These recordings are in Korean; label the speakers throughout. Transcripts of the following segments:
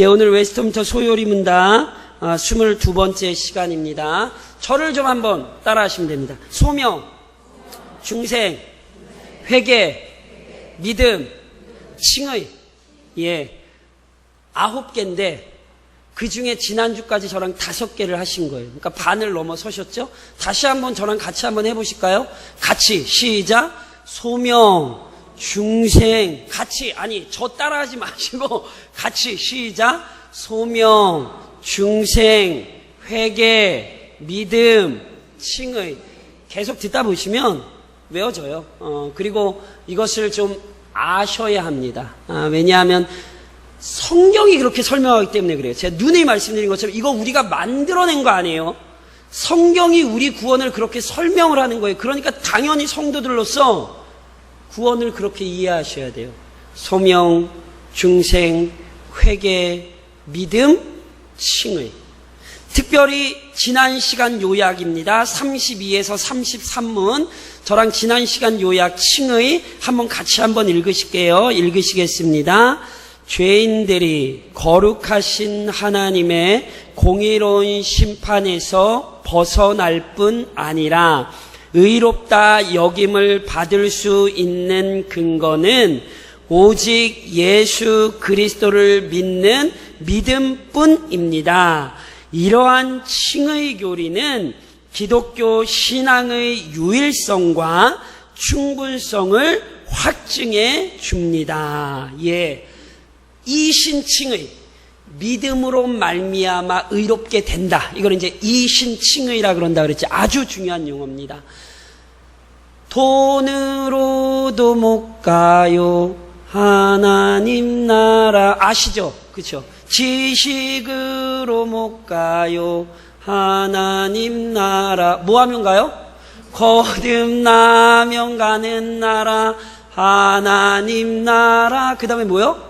Speaker 1: 예, 오늘 웨스트민스터 소요리 문답 22번째 시간입니다. 저를 좀 한번 따라 하시면 됩니다. 소명, 중생, 회개, 믿음, 칭의. 예, 9개인데 그 중에 지난주까지 저랑 5개를 하신 거예요. 그러니까 반을 넘어서셨죠? 다시 한번 저랑 같이 한번 해보실까요? 같이 시작. 소명, 중생, 같이, 아니 저 따라하지 마시고 같이 시작. 소명, 중생, 회개, 믿음, 칭의. 계속 듣다 보시면 외워져요. 그리고 이것을 좀 아셔야 합니다. 왜냐하면 성경이 그렇게 설명하기 때문에 그래요. 제가 누누이 말씀드린 것처럼 이거 우리가 만들어낸 거 아니에요. 성경이 우리 구원을 그렇게 설명을 하는 거예요. 그러니까 당연히 성도들로서 구원을 그렇게 이해하셔야 돼요. 소명, 중생, 회개, 믿음, 칭의. 특별히 지난 시간 요약입니다. 32에서 33문. 저랑 지난 시간 요약 칭의 한번 같이 한번 읽으실게요. 읽으시겠습니다. 죄인들이 거룩하신 하나님의 공의로운 심판에서 벗어날 뿐 아니라 의롭다 여김을 받을 수 있는 근거는 오직 예수 그리스도를 믿는 믿음뿐입니다. 이러한 칭의 교리는 기독교 신앙의 유일성과 충분성을 확증해 줍니다. 예, 이신칭의, 믿음으로 말미암아 의롭게 된다. 이걸 이제 이신칭의라 그런다 그랬지. 아주 중요한 용어입니다. 돈으로도 못 가요 하나님 나라. 아시죠? 그렇죠? 지식으로 못 가요 하나님 나라. 뭐 하면 가요? 거듭나면 가는 나라 하나님 나라. 그 다음에 뭐요?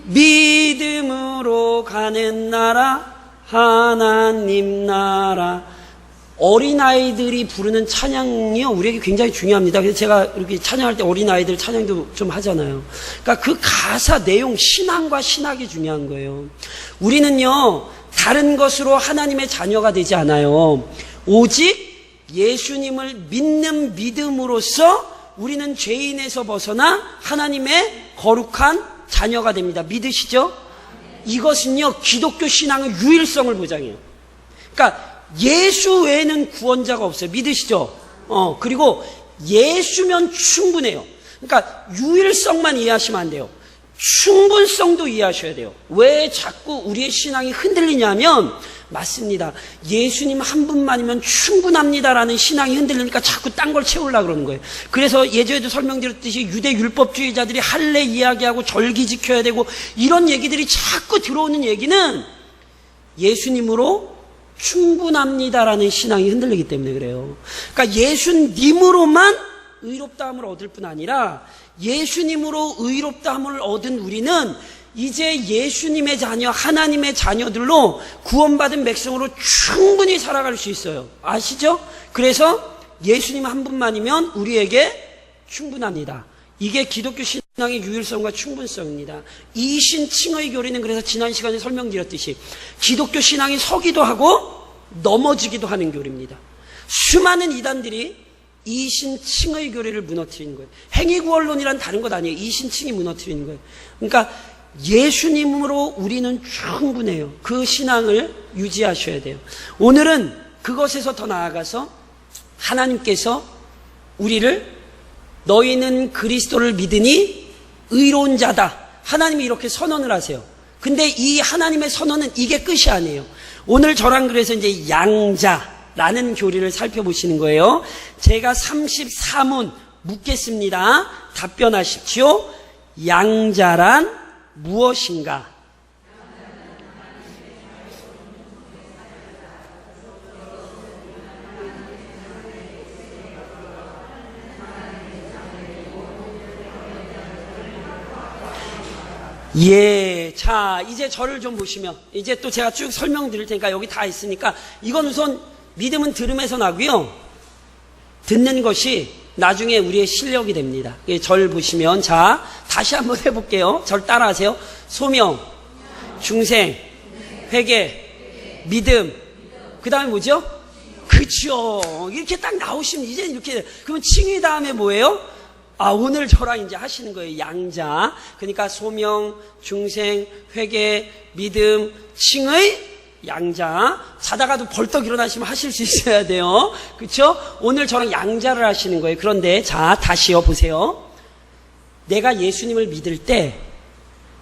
Speaker 1: 믿음으로 가는 나라 하나님 나라. 어린아이들이 부르는 찬양이요, 우리에게 굉장히 중요합니다. 그래서 제가 이렇게 찬양할 때 어린아이들 찬양도 좀 하잖아요. 그러니까 그 가사 내용, 신앙과 신학이 중요한 거예요. 우리는요, 다른 것으로 하나님의 자녀가 되지 않아요. 오직 예수님을 믿는 믿음으로써 우리는 죄인에서 벗어나 하나님의 거룩한 자녀가 됩니다. 믿으시죠? 이것은요, 기독교 신앙의 유일성을 보장해요. 그러니까 예수 외에는 구원자가 없어요. 믿으시죠? 그리고 예수면 충분해요. 그러니까 유일성만 이해하시면 안 돼요. 충분성도 이해하셔야 돼요. 왜 자꾸 우리의 신앙이 흔들리냐면, 맞습니다. 예수님 한 분만이면 충분합니다라는 신앙이 흔들리니까 자꾸 딴 걸 채우려고 그러는 거예요. 그래서 예전에도 설명드렸듯이 유대 율법주의자들이 할례 이야기하고 절기 지켜야 되고 이런 얘기들이 자꾸 들어오는 얘기는 예수님으로 충분합니다라는 신앙이 흔들리기 때문에 그래요. 그러니까 예수님으로만 의롭다함을 얻을 뿐 아니라 예수님으로 의롭다함을 얻은 우리는 이제 예수님의 자녀, 하나님의 자녀들로 구원받은 백성으로 충분히 살아갈 수 있어요. 아시죠? 그래서 예수님 한 분만이면 우리에게 충분합니다. 이게 기독교 신앙의 유일성과 충분성입니다. 이신칭의 교리는 그래서 지난 시간에 설명드렸듯이 기독교 신앙이 서기도 하고 넘어지기도 하는 교리입니다. 수많은 이단들이 이신칭의 교리를 무너뜨리는 거예요. 행위구원론이란 다른 것 아니에요. 이신칭이 무너뜨리는 거예요. 그러니까 예수님으로 우리는 충분해요. 그 신앙을 유지하셔야 돼요. 오늘은 그것에서 더 나아가서 하나님께서 우리를 너희는 그리스도를 믿으니 의로운 자다. 하나님이 이렇게 선언을 하세요. 근데 이 하나님의 선언은 이게 끝이 아니에요. 오늘 저랑 그래서 이제 양자라는 교리를 살펴보시는 거예요. 제가 34문 묻겠습니다. 답변하십시오. 양자란 무엇인가? 예, 자, 이제 저를 좀 보시면, 이제 또 제가 쭉 설명드릴 테니까 여기 다 있으니까, 이건 우선 믿음은 들음에서 나고요, 듣는 것이 나중에 우리의 실력이 됩니다. 절 보시면, 자, 다시 한번 해볼게요. 절 따라하세요. 소명, 중생, 회개, 믿음. 그 다음에 뭐죠? 그쵸. 이렇게 딱 나오시면 이제 이렇게, 그러면 칭의 다음에 뭐예요? 오늘 저랑 이제 하시는 거예요. 양자. 그러니까 소명, 중생, 회개, 믿음, 칭의, 양자. 자다가도 벌떡 일어나시면 하실 수 있어야 돼요. 그쵸? 오늘 저랑 양자를 하시는 거예요. 그런데, 자, 다시요, 보세요. 내가 예수님을 믿을 때,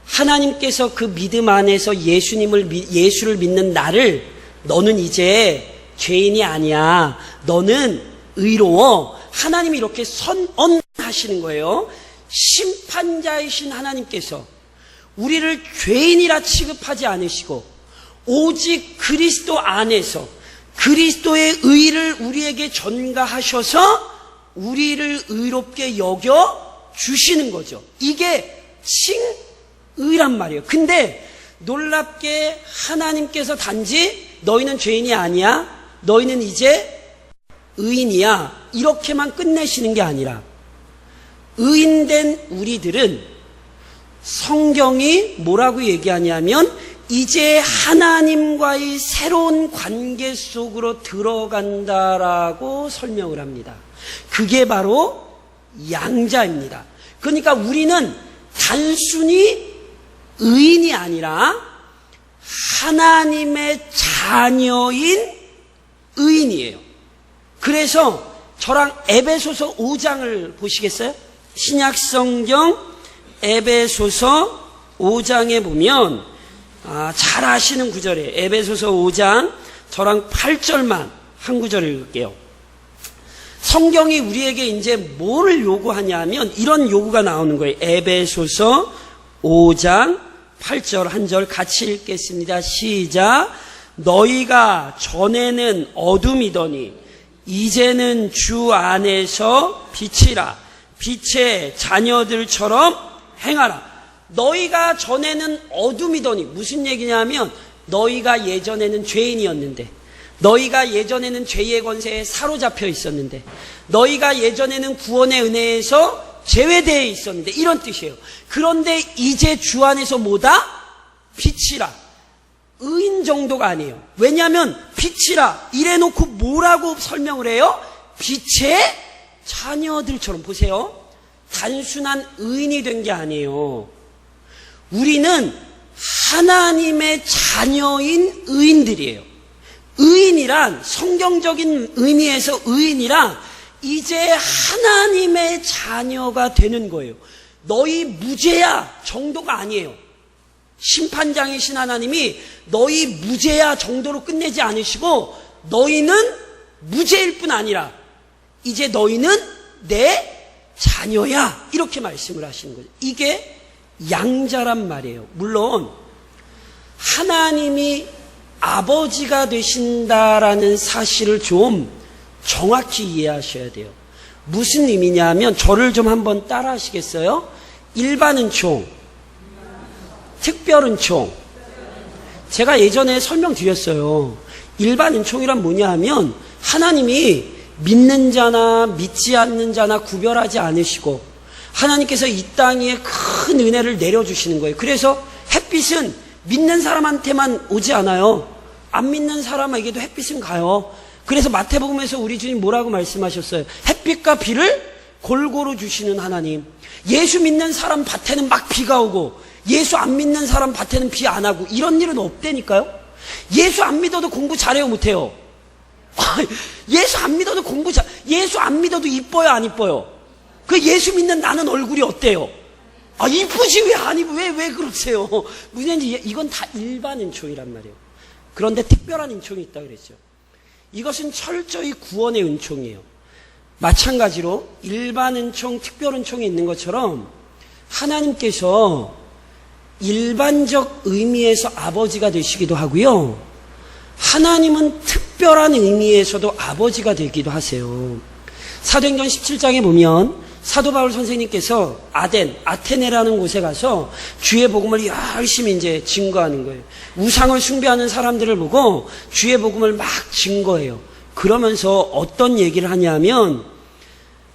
Speaker 1: 하나님께서 그 믿음 안에서 예수를 믿는 나를, 너는 이제 죄인이 아니야. 너는 의로워. 하나님이 이렇게 선언하시는 거예요. 심판자이신 하나님께서 우리를 죄인이라 취급하지 않으시고, 오직 그리스도 안에서 그리스도의 의를 우리에게 전가하셔서 우리를 의롭게 여겨 주시는 거죠. 이게 칭의란 말이에요. 근데 놀랍게 하나님께서 단지 너희는 죄인이 아니야, 너희는 이제 의인이야, 이렇게만 끝내시는 게 아니라, 의인된 우리들은 성경이 뭐라고 얘기하냐면 이제 하나님과의 새로운 관계 속으로 들어간다라고 설명을 합니다. 그게 바로 양자입니다. 그러니까 우리는 단순히 의인이 아니라 하나님의 자녀인 의인이에요. 그래서 저랑 에베소서 5장을 보시겠어요? 신약성경 에베소서 5장에 보면 잘 아시는 구절이에요. 에베소서 5장 저랑 8절만 한 구절 읽을게요. 성경이 우리에게 이제 뭐를 요구하냐면 이런 요구가 나오는 거예요. 에베소서 5장 8절 한 절 같이 읽겠습니다. 시작. 너희가 전에는 어둠이더니 이제는 주 안에서 빛이라. 빛의 자녀들처럼 행하라. 너희가 전에는 어둠이더니, 무슨 얘기냐면 너희가 예전에는 죄인이었는데, 너희가 예전에는 죄의 권세에 사로잡혀 있었는데, 너희가 예전에는 구원의 은혜에서 제외되어 있었는데, 이런 뜻이에요. 그런데 이제 주 안에서 뭐다? 빛이라. 의인 정도가 아니에요. 왜냐하면 빛이라 이래놓고 뭐라고 설명을 해요? 빛의 자녀들처럼. 보세요. 단순한 의인이 된 게 아니에요. 우리는 하나님의 자녀인 의인들이에요. 의인이란, 성경적인 의미에서 의인이란 이제 하나님의 자녀가 되는 거예요. 너희 무죄야 정도가 아니에요. 심판장이신 하나님이 너희 무죄야 정도로 끝내지 않으시고, 너희는 무죄일 뿐 아니라 이제 너희는 내 자녀야, 이렇게 말씀을 하시는 거죠. 이게 양자란 말이에요. 물론 하나님이 아버지가 되신다라는 사실을 좀 정확히 이해하셔야 돼요. 무슨 의미냐면, 저를 좀 한번 따라 하시겠어요? 일반은총, 특별은총. 제가 예전에 설명드렸어요. 일반은총이란 뭐냐 하면 하나님이 믿는 자나 믿지 않는 자나 구별하지 않으시고 하나님께서 이 땅 위에 큰 은혜를 내려주시는 거예요. 그래서 햇빛은 믿는 사람한테만 오지 않아요. 안 믿는 사람에게도 햇빛은 가요. 그래서 마태복음에서 우리 주님 뭐라고 말씀하셨어요? 햇빛과 비를 골고루 주시는 하나님. 예수 믿는 사람 밭에는 막 비가 오고 예수 안 믿는 사람 밭에는 비 안 하고, 이런 일은 없다니까요. 예수 안 믿어도 공부 잘해요, 못해요? 예수 안 믿어도 예수 안 믿어도 이뻐요, 안 이뻐요? 그 예수 믿는 나는 얼굴이 어때요? 이쁘지, 왜 안 이뻐? 왜 그러세요? 문제는 이건 다 일반 은총이란 말이에요. 그런데 특별한 은총이 있다 그랬죠. 이것은 철저히 구원의 은총이에요. 마찬가지로 일반 은총, 특별 은총이 있는 것처럼 하나님께서 일반적 의미에서 아버지가 되시기도 하고요. 하나님은 특별한 의미에서도 아버지가 되기도 하세요. 사도행전 17장에 보면 사도 바울 선생님께서 아테네라는 곳에 가서 주의 복음을 열심히 이제 증거하는 거예요. 우상을 숭배하는 사람들을 보고 주의 복음을 막 증거해요. 그러면서 어떤 얘기를 하냐면,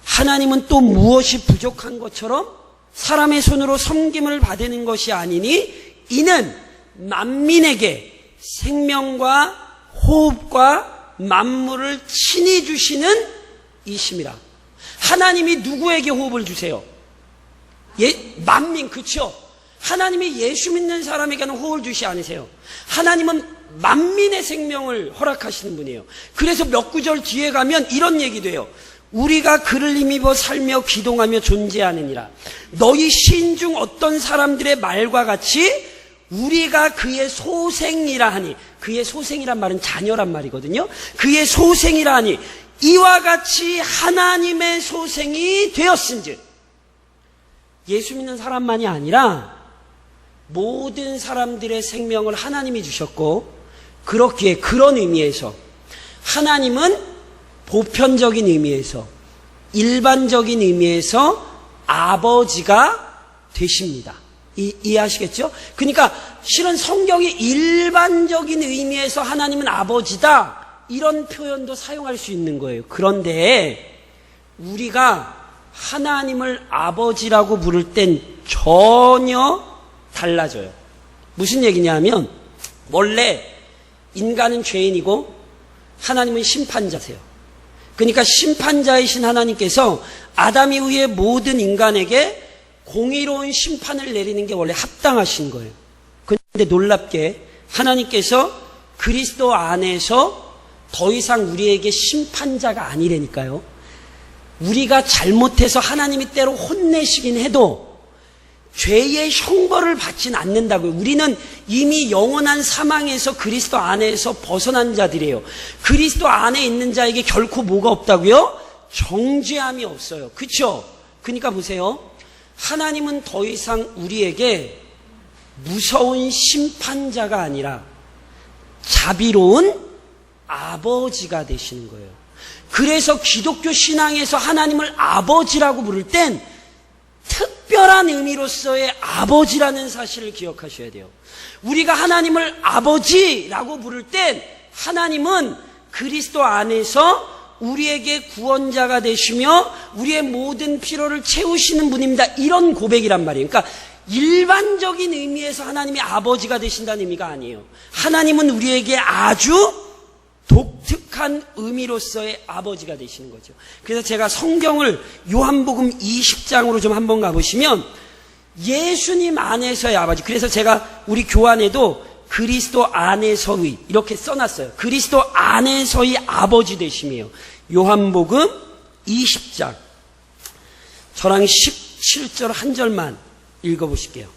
Speaker 1: 하나님은 또 무엇이 부족한 것처럼 사람의 손으로 섬김을 받는 것이 아니니 이는 만민에게 생명과 호흡과 만물을 친히 주시는 이심이라. 하나님이 누구에게 호흡을 주세요? 만민, 그쵸? 하나님이 예수 믿는 사람에게는 호흡을 주시 않으세요. 하나님은 만민의 생명을 허락하시는 분이에요. 그래서 몇 구절 뒤에 가면 이런 얘기도 해요. 우리가 그를 힘입어 살며 기동하며 존재하느니라. 너희 시인 중 어떤 사람들의 말과 같이 우리가 그의 소생이라 하니, 그의 소생이란 말은 자녀란 말이거든요. 그의 소생이라 하니 이와 같이 하나님의 소생이 되었은즉, 예수 믿는 사람만이 아니라 모든 사람들의 생명을 하나님이 주셨고, 그렇기에 그런 의미에서 하나님은 보편적인 의미에서, 일반적인 의미에서 아버지가 되십니다. 이해하시겠죠? 그러니까 실은 성경이 일반적인 의미에서 하나님은 아버지다, 이런 표현도 사용할 수 있는 거예요. 그런데 우리가 하나님을 아버지라고 부를 땐 전혀 달라져요. 무슨 얘기냐면, 원래 인간은 죄인이고 하나님은 심판자세요. 그러니까 심판자이신 하나님께서 아담 이후의 모든 인간에게 공의로운 심판을 내리는 게 원래 합당하신 거예요. 그런데 놀랍게 하나님께서 그리스도 안에서 더 이상 우리에게 심판자가 아니라니까요. 우리가 잘못해서 하나님이 때로 혼내시긴 해도 죄의 형벌을 받지는 않는다고요. 우리는 이미 영원한 사망에서 그리스도 안에서 벗어난 자들이에요. 그리스도 안에 있는 자에게 결코 뭐가 없다고요? 정죄함이 없어요. 그렇죠? 그러니까 보세요. 하나님은 더 이상 우리에게 무서운 심판자가 아니라 자비로운 아버지가 되시는 거예요. 그래서 기독교 신앙에서 하나님을 아버지라고 부를 땐 특별한 의미로서의 아버지라는 사실을 기억하셔야 돼요. 우리가 하나님을 아버지라고 부를 땐 하나님은 그리스도 안에서 우리에게 구원자가 되시며 우리의 모든 필요를 채우시는 분입니다, 이런 고백이란 말이에요. 그러니까 일반적인 의미에서 하나님이 아버지가 되신다는 의미가 아니에요. 하나님은 우리에게 아주 독특한 의미로서의 아버지가 되시는 거죠. 그래서 제가 성경을 요한복음 20장으로 좀 한번 가보시면 예수님 안에서의 아버지, 그래서 제가 우리 교환에도 그리스도 안에서의 이렇게 써놨어요. 그리스도 안에서의 아버지 되심이에요. 요한복음 20장, 저랑 17절 한 절만 읽어보실게요.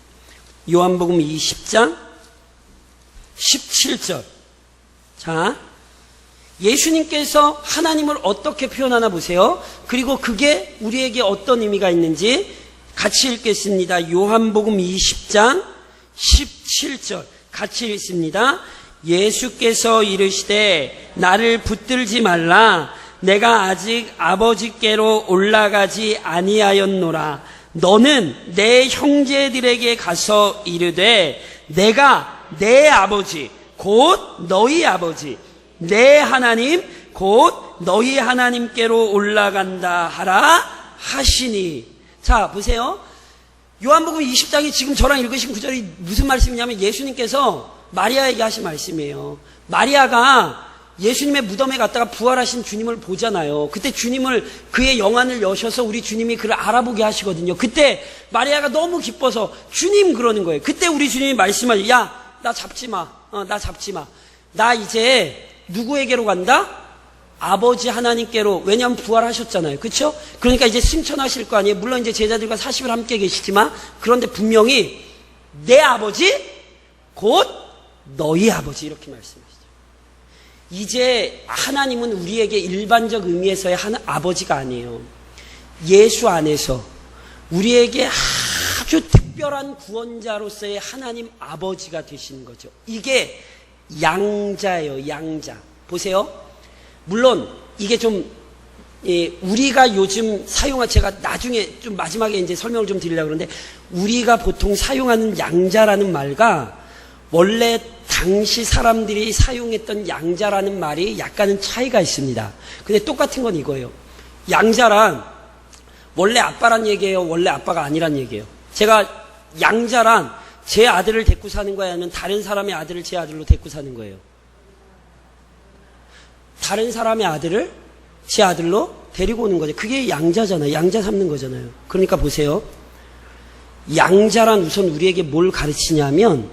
Speaker 1: 요한복음 20장 17절. 자, 예수님께서 하나님을 어떻게 표현하나 보세요. 그리고 그게 우리에게 어떤 의미가 있는지 같이 읽겠습니다. 요한복음 20장 17절 같이 읽습니다. 예수께서 이르시되 나를 붙들지 말라. 내가 아직 아버지께로 올라가지 아니하였노라. 너는 내 형제들에게 가서 이르되 내가 내 아버지 곧 너희 아버지 내 하나님 곧 너희 하나님께로 올라간다 하라 하시니. 자, 보세요. 요한복음 20장이 지금 저랑 읽으신 구절이 무슨 말씀이냐면 예수님께서 마리아에게 하신 말씀이에요. 마리아가 예수님의 무덤에 갔다가 부활하신 주님을 보잖아요. 그때 주님을, 그의 영안을 여셔서 우리 주님이 그를 알아보게 하시거든요. 그때 마리아가 너무 기뻐서 주님 그러는 거예요. 그때 우리 주님이 말씀하죠. 야, 나 잡지 마. 나 잡지 마. 나 이제 누구에게로 간다? 아버지 하나님께로. 왜냐하면 부활하셨잖아요. 그렇죠? 그러니까 이제 승천하실 거 아니에요. 물론 이제 제자들과 40일 함께 계시지만, 그런데 분명히 내 아버지 곧 너희 아버지, 이렇게 말씀하시죠. 이제 하나님은 우리에게 일반적 의미에서의 아버지가 아니에요. 예수 안에서 우리에게 아주 특별한 구원자로서의 하나님 아버지가 되시는 거죠. 이게 양자예요. 양자. 보세요. 물론 이게 좀 우리가 요즘 제가 나중에 좀 마지막에 이제 설명을 좀 드리려고 그러는데, 우리가 보통 사용하는 양자라는 말과 원래 당시 사람들이 사용했던 양자라는 말이 약간은 차이가 있습니다. 근데 똑같은 건 이거예요. 양자란 원래 아빠란 얘기예요, 원래 아빠가 아니란 얘기예요. 제가 양자란 제 아들을 데리고 사는 거야? 아니면 다른 사람의 아들을 제 아들로 데리고 사는 거예요? 다른 사람의 아들을 제 아들로 데리고 오는 거죠. 그게 양자잖아요. 양자 삼는 거잖아요. 그러니까 보세요. 양자란 우선 우리에게 뭘 가르치냐면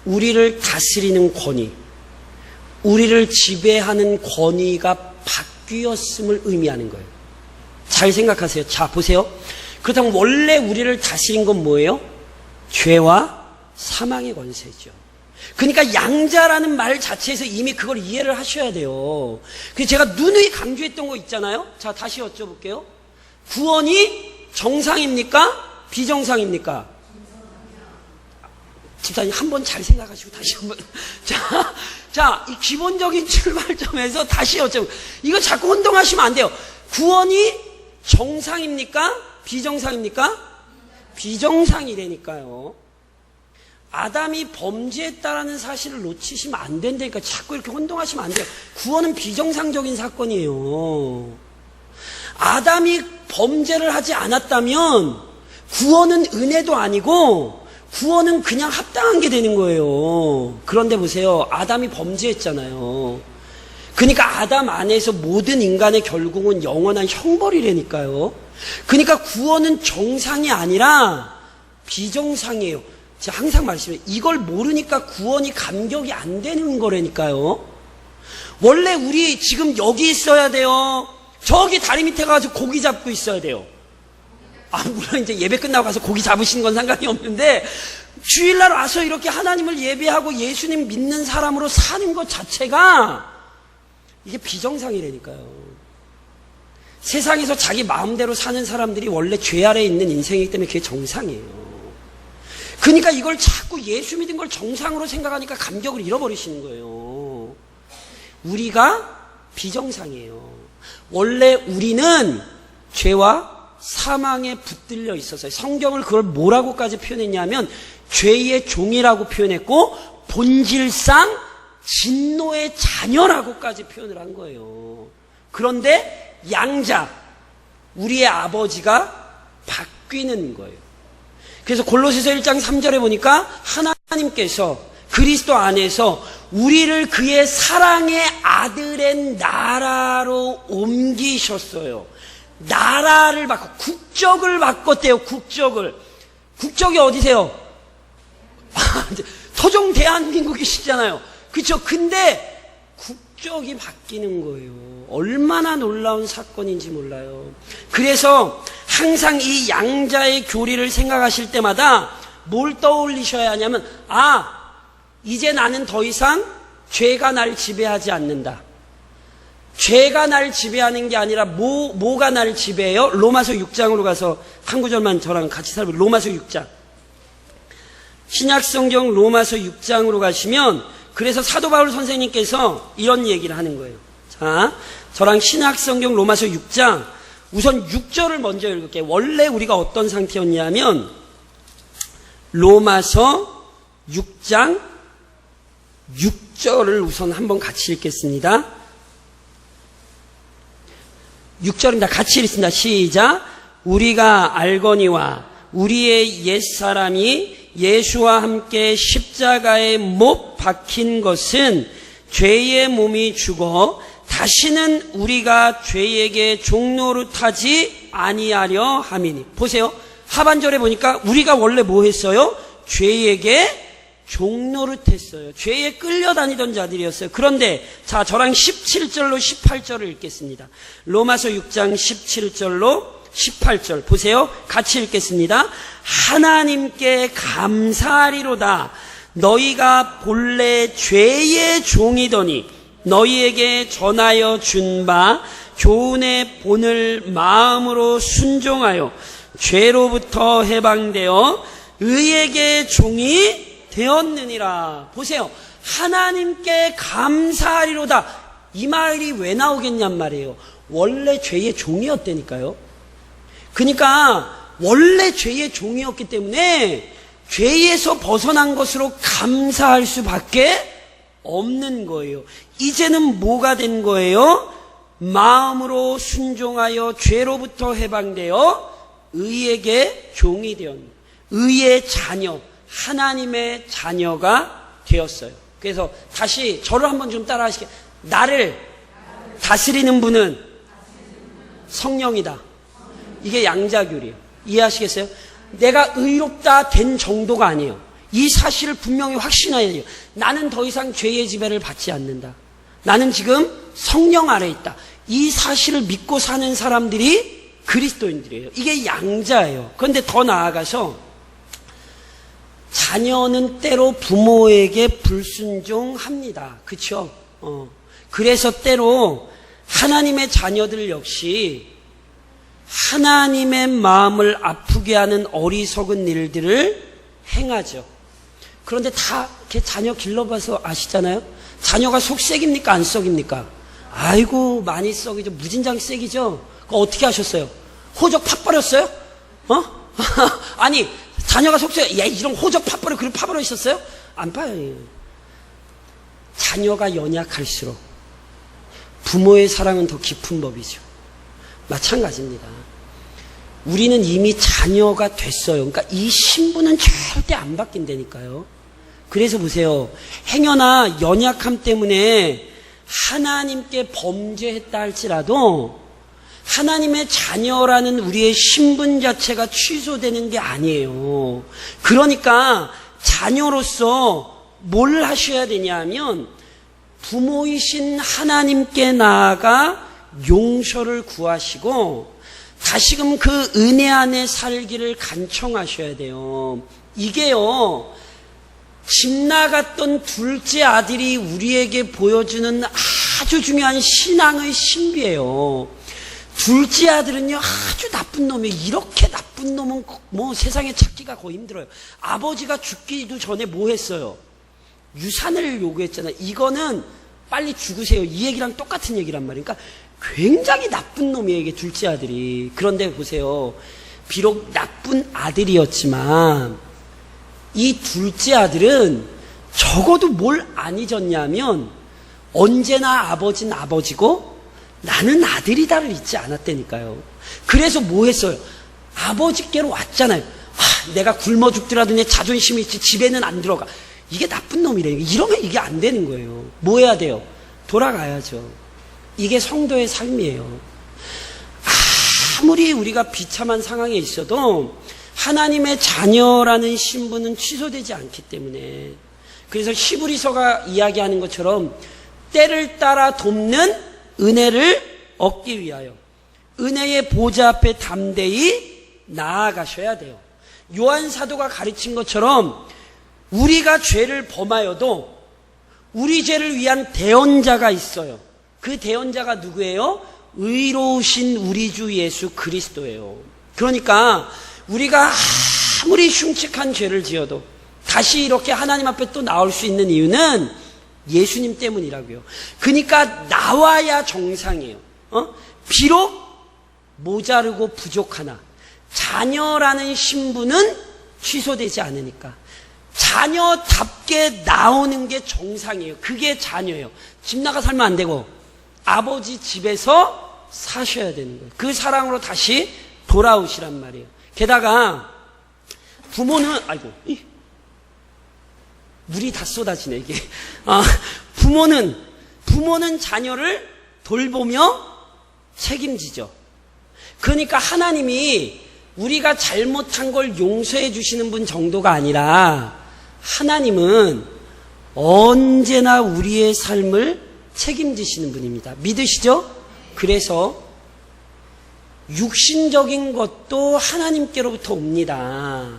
Speaker 1: 우리를 다스리는 권위, 우리를 지배하는 권위가 바뀌었음을 의미하는 거예요. 잘 생각하세요. 자, 보세요. 그렇다면 원래 우리를 다스린 건 뭐예요? 죄와 사망의 권세죠. 그러니까 양자라는 말 자체에서 이미 그걸 이해를 하셔야 돼요. 그래서 제가 누누이 강조했던 거 있잖아요. 자, 다시 여쭤볼게요. 구원이 정상입니까? 비정상입니까? 집사님 한 번 잘 생각하시고 다시 한번. 자, 이 기본적인 출발점에서 다시 여쭤볼게요. 이거 자꾸 혼동하시면 안 돼요. 구원이 정상입니까? 비정상입니까? 비정상이라니까요. 아담이 범죄했다라는 사실을 놓치시면 안 된다니까. 자꾸 이렇게 혼동하시면 안 돼요. 구원은 비정상적인 사건이에요. 아담이 범죄를 하지 않았다면 구원은 은혜도 아니고 구원은 그냥 합당한 게 되는 거예요. 그런데 보세요. 아담이 범죄했잖아요. 그러니까 아담 안에서 모든 인간의 결국은 영원한 형벌이라니까요. 그러니까 구원은 정상이 아니라 비정상이에요. 제가 항상 말씀해요. 이걸 모르니까 구원이 감격이 안 되는 거라니까요. 원래 우리 지금 여기 있어야 돼요. 저기 다리 밑에 가서 고기 잡고 있어야 돼요. 물론 이제 예배 끝나고 가서 고기 잡으시는 건 상관이 없는데 주일날 와서 이렇게 하나님을 예배하고 예수님 믿는 사람으로 사는 것 자체가 이게 비정상이라니까요. 세상에서 자기 마음대로 사는 사람들이 원래 죄 아래에 있는 인생이기 때문에 그게 정상이에요. 그러니까 이걸 자꾸 예수 믿은 걸 정상으로 생각하니까 감격을 잃어버리시는 거예요. 우리가 비정상이에요. 원래 우리는 죄와 사망에 붙들려 있었어요. 성경을 그걸 뭐라고까지 표현했냐면 죄의 종이라고 표현했고 본질상 진노의 자녀라고까지 표현을 한 거예요. 그런데 양자, 우리의 아버지가 바뀌는 거예요. 그래서 골로새서 1장 3절에 보니까 하나님께서 그리스도 안에서 우리를 그의 사랑의 아들의 나라로 옮기셨어요. 나라를 바꿔, 국적을 바꿨대요. 국적이 어디세요? 토종 대한민국이시잖아요. 그렇죠? 근데 국적이 바뀌는 거예요. 얼마나 놀라운 사건인지 몰라요. 그래서 항상 이 양자의 교리를 생각하실 때마다 뭘 떠올리셔야 하냐면 이제 나는 더 이상 죄가 날 지배하지 않는다. 죄가 날 지배하는 게 아니라 뭐가 날 지배해요? 로마서 6장으로 가서 한 구절만 저랑 같이 살펴보세요. 로마서 6장. 신약성경 로마서 6장으로 가시면 그래서 사도 바울 선생님께서 이런 얘기를 하는 거예요. 자, 저랑 신약성경 로마서 6장 우선 6절을 먼저 읽을게요. 원래 우리가 어떤 상태였냐면 로마서 6장 6절을 우선 한번 같이 읽겠습니다. 6절입니다. 같이 읽습니다. 시작. 우리가 알거니와 우리의 옛사람이 예수와 함께 십자가에 못 박힌 것은 죄의 몸이 죽어 다시는 우리가 죄에게 종노릇하지 아니하려 함이니. 보세요. 하반절에 보니까 우리가 원래 뭐 했어요? 죄에게 종노릇했어요. 죄에 끌려다니던 자들이었어요. 그런데 자, 저랑 17절로 18절을 읽겠습니다. 로마서 6장 17절로 18절 보세요. 같이 읽겠습니다. 하나님께 감사하리로다. 너희가 본래 죄의 종이더니 너희에게 전하여 준 바 교훈의 본을 마음으로 순종하여 죄로부터 해방되어 의에게 종이 되었느니라. 보세요. 하나님께 감사하리로다. 이 말이 왜 나오겠냔 말이에요. 원래 죄의 종이었다니까요. 그러니까 원래 죄의 종이었기 때문에 죄에서 벗어난 것으로 감사할 수밖에 없는 거예요. 이제는 뭐가 된 거예요? 마음으로 순종하여 죄로부터 해방되어 의에게 종이 되었는, 의의 자녀, 하나님의 자녀가 되었어요. 그래서 다시 저를 한번 좀 따라 하시게. 나를 다스리는 분은 성령이다. 이게 양자교리예요. 이해하시겠어요? 내가 의롭다 된 정도가 아니에요. 이 사실을 분명히 확신해야 돼요. 나는 더 이상 죄의 지배를 받지 않는다. 나는 지금 성령 아래 있다. 이 사실을 믿고 사는 사람들이 그리스도인들이에요. 이게 양자예요. 그런데 더 나아가서 자녀는 때로 부모에게 불순종합니다. 그렇죠? 그래서 때로 하나님의 자녀들 역시 하나님의 마음을 아프게 하는 어리석은 일들을 행하죠. 그런데 다 이렇게 자녀 길러봐서 아시잖아요? 자녀가 속 썩입니까? 안 썩입니까? 아이고 많이 썩이죠. 무진장 썩이죠. 그거 어떻게 하셨어요? 호적 팥버렸어요? 아니 자녀가 속 썩여. 야 이런 호적 팥버려 그런 파버려 있었어요? 안 봐요. 자녀가 연약할수록 부모의 사랑은 더 깊은 법이죠. 마찬가지입니다. 우리는 이미 자녀가 됐어요. 그러니까 이 신분은 절대 안 바뀐다니까요. 그래서 보세요. 행여나 연약함 때문에 하나님께 범죄했다 할지라도 하나님의 자녀라는 우리의 신분 자체가 취소되는 게 아니에요. 그러니까 자녀로서 뭘 하셔야 되냐면 부모이신 하나님께 나아가 용서를 구하시고 다시금 그 은혜 안에 살기를 간청하셔야 돼요. 이게요, 집 나갔던 둘째 아들이 우리에게 보여주는 아주 중요한 신앙의 신비예요. 둘째 아들은요, 아주 나쁜 놈이에요. 이렇게 나쁜 놈은 뭐 세상에 찾기가 거의 힘들어요. 아버지가 죽기도 전에 뭐 했어요? 유산을 요구했잖아요. 이거는 빨리 죽으세요. 이 얘기랑 똑같은 얘기란 말이에요. 그러니까 굉장히 나쁜 놈이에요, 이게 둘째 아들이. 그런데 보세요. 비록 나쁜 아들이었지만 이 둘째 아들은 적어도 뭘 안 잊었냐면 언제나 아버지는 아버지고 나는 아들이다를 잊지 않았다니까요. 그래서 뭐 했어요? 아버지께로 왔잖아요. 내가 굶어 죽더라도 내 자존심이 있지 집에는 안 들어가. 이게 나쁜 놈이래. 이러면 이게 안 되는 거예요. 뭐 해야 돼요? 돌아가야죠. 이게 성도의 삶이에요. 아무리 우리가 비참한 상황에 있어도 하나님의 자녀라는 신분은 취소되지 않기 때문에, 그래서 히브리서가 이야기하는 것처럼 때를 따라 돕는 은혜를 얻기 위하여 은혜의 보좌 앞에 담대히 나아가셔야 돼요. 요한 사도가 가르친 것처럼 우리가 죄를 범하여도 우리 죄를 위한 대언자가 있어요. 그 대언자가 누구예요? 의로우신 우리 주 예수 그리스도예요. 그러니까 우리가 아무리 흉측한 죄를 지어도 다시 이렇게 하나님 앞에 또 나올 수 있는 이유는 예수님 때문이라고요. 그러니까 나와야 정상이에요. 비록 모자르고 부족하나 자녀라는 신분은 취소되지 않으니까 자녀답게 나오는 게 정상이에요. 그게 자녀예요. 집 나가 살면 안 되고 아버지 집에서 사셔야 되는 거예요. 그 사랑으로 다시 돌아오시란 말이에요. 게다가 부모는 물이 다 쏟아지네 이게. 부모는 자녀를 돌보며 책임지죠. 그러니까 하나님이 우리가 잘못한 걸 용서해 주시는 분 정도가 아니라 하나님은 언제나 우리의 삶을 책임지시는 분입니다. 믿으시죠? 그래서 육신적인 것도 하나님께로부터 옵니다.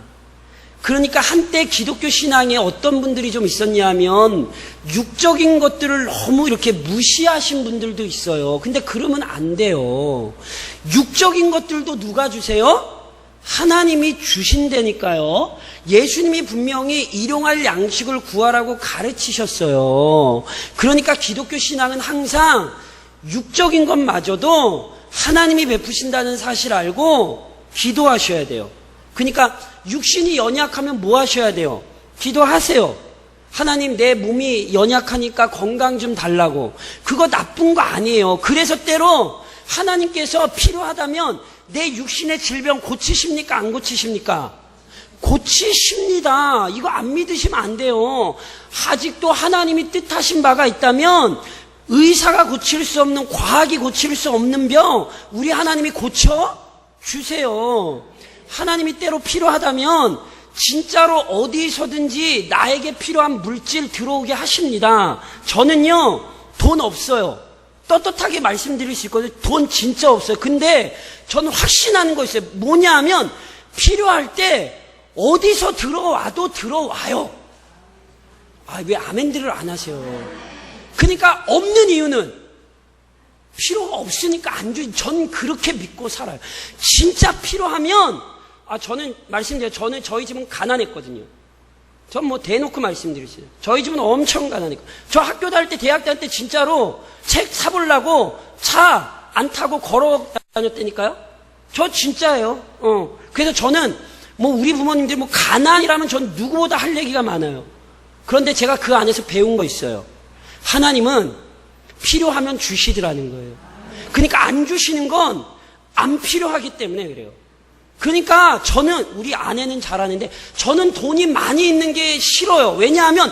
Speaker 1: 그러니까 한때 기독교 신앙에 어떤 분들이 좀 있었냐면 육적인 것들을 너무 이렇게 무시하신 분들도 있어요. 근데 그러면 안 돼요. 육적인 것들도 누가 주세요? 하나님이 주신다니까요. 예수님이 분명히 일용할 양식을 구하라고 가르치셨어요. 그러니까 기독교 신앙은 항상 육적인 것마저도 하나님이 베푸신다는 사실을 알고 기도하셔야 돼요. 그러니까 육신이 연약하면 뭐 하셔야 돼요? 기도하세요. 하나님 내 몸이 연약하니까 건강 좀 달라고. 그거 나쁜 거 아니에요. 그래서 때로 하나님께서 필요하다면 내 육신의 질병 고치십니까? 안 고치십니까? 고치십니다. 이거 안 믿으시면 안 돼요. 아직도 하나님이 뜻하신 바가 있다면 의사가 고칠 수 없는, 과학이 고칠 수 없는 병 우리 하나님이 고쳐주세요. 하나님이 때로 필요하다면 진짜로 어디서든지 나에게 필요한 물질 들어오게 하십니다. 저는요, 돈 없어요. 떳떳하게 말씀드릴 수 있거든요. 돈 진짜 없어요. 근데 저는 확신하는 거 있어요. 뭐냐 하면 필요할 때 어디서 들어와도 들어와요. 왜 아멘들을 안 하세요? 그러니까 없는 이유는 필요가 없으니까 안 주지. 전 그렇게 믿고 살아요. 진짜 필요하면, 저는 말씀드려요. 저희 집은 가난했거든요. 전 뭐 대놓고 말씀드리세요. 저희 집은 엄청 가난했고, 저 학교 다닐 때, 대학 다닐 때 진짜로 책 사보려고 차 안 타고 걸어 다녔다니까요? 저 진짜예요. 그래서 저는 우리 부모님들이 가난이라면 전 누구보다 할 얘기가 많아요. 그런데 제가 그 안에서 배운 거 있어요. 하나님은 필요하면 주시더라는 거예요. 그러니까 안 주시는 건 안 필요하기 때문에 그래요. 그러니까 우리 아내는 잘하는데, 저는 돈이 많이 있는 게 싫어요. 왜냐하면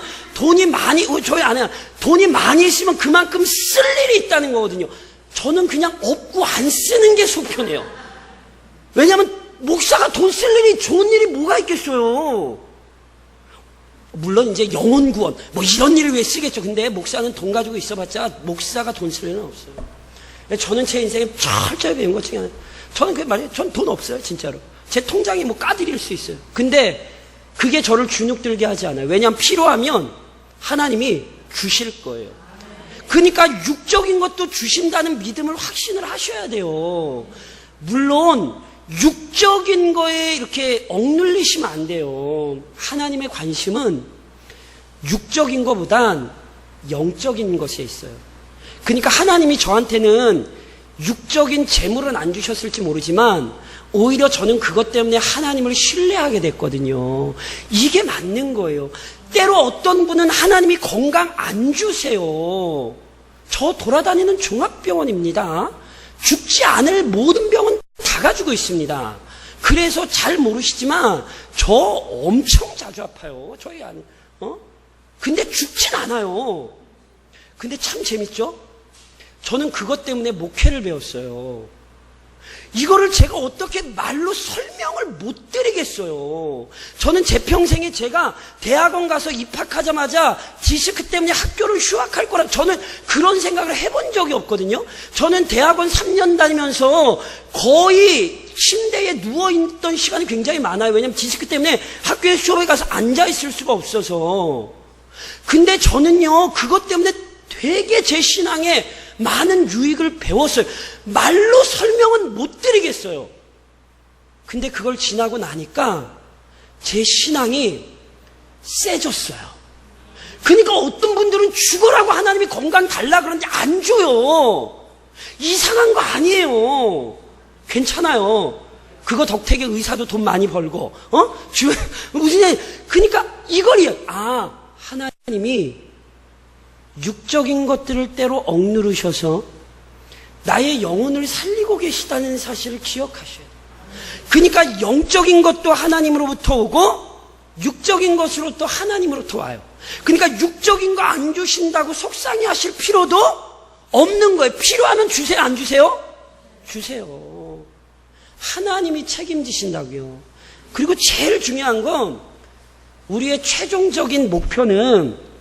Speaker 1: 저희 아내가 돈이 많이 있으면 그만큼 쓸 일이 있다는 거거든요. 저는 그냥 없고 안 쓰는 게 속편해요. 왜냐하면 목사가 돈 쓸 일이, 좋은 일이 뭐가 있겠어요. 물론 이제 영혼 구원 이런 일을 왜 쓰겠죠. 근데 목사는 돈 가지고 있어봤자 목사가 돈 쓸 일은 없어요. 저는 제 인생에 철저히 배운 것 중에 하나. 저는 전 돈 없어요, 진짜로. 제 통장이 까드릴 수 있어요. 근데 그게 저를 주눅들게 하지 않아요. 왜냐하면 필요하면 하나님이 주실 거예요. 그러니까 육적인 것도 주신다는 믿음을 확신을 하셔야 돼요. 물론 육적인 거에 이렇게 억눌리시면 안 돼요. 하나님의 관심은 육적인 것보단 영적인 것에 있어요. 그러니까 하나님이 저한테는 육적인 재물은 안 주셨을지 모르지만 오히려 저는 그것 때문에 하나님을 신뢰하게 됐거든요. 이게 맞는 거예요. 때로 어떤 분은 하나님이 건강 안 주세요. 저 돌아다니는 종합병원입니다. 죽지 않을 모든 병은 다 가지고 있습니다. 그래서 잘 모르시지만 저 엄청 자주 아파요. 저희 아내. 근데 죽진 않아요. 근데 참 재밌죠? 저는 그것 때문에 목회를 배웠어요. 이거를 제가 어떻게 말로 설명을 못 드리겠어요. 저는 제 평생에 제가 대학원 가서 입학하자마자 디스크 때문에 학교를 휴학할 거라, 저는 그런 생각을 해본 적이 없거든요. 저는 대학원 3년 다니면서 거의 침대에 누워있던 시간이 굉장히 많아요. 왜냐하면 디스크 때문에 학교에 수업에 가서 앉아있을 수가 없어서. 근데 저는요, 그것 때문에 되게 제 신앙에 많은 유익을 배웠어요. 말로 설명은 못 드리겠어요. 근데 그걸 지나고 나니까 제 신앙이 세졌어요. 그러니까 어떤 분들은 죽으라고 하나님이 건강 달라 그러는데 안 줘요. 이상한 거 아니에요. 괜찮아요. 그거 덕택에 의사도 돈 많이 벌고, 무슨, 그러니까 이걸, 하나님이 육적인 것들을 때로 억누르셔서 나의 영혼을 살리고 계시다는 사실을 기억하셔야 돼요. 그러니까 영적인 것도 하나님으로부터 오고 육적인 것으로 또 하나님으로부터 와요. 그러니까 육적인 거 안 주신다고 속상해 하실 필요도 없는 거예요. 필요하면 주세요, 안 주세요? 주세요. 하나님이 책임지신다고요. 그리고 제일 중요한 건 우리의 최종적인 목표는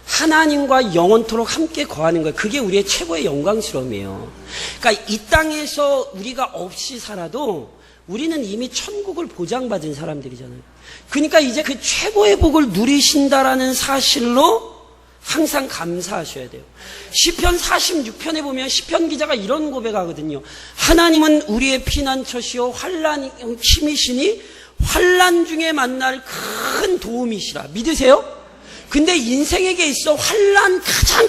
Speaker 1: 하나님과 영원토록 함께 거하는 거예요. 그게 우리의 최고의 영광스러움이에요. 그러니까 이 땅에서 우리가 없이 살아도 우리는 이미 천국을 보장받은 사람들이잖아요. 그러니까 이제 그 최고의 복을 누리신다라는 사실로 항상 감사하셔야 돼요. 시편 46편에 보면 시편 기자가 이런 고백하거든요. 하나님은 우리의 피난처시요 환난 힘이시니 환난 중에 만날 큰 도움이시라. 믿으세요? 근데 인생에게 있어 가장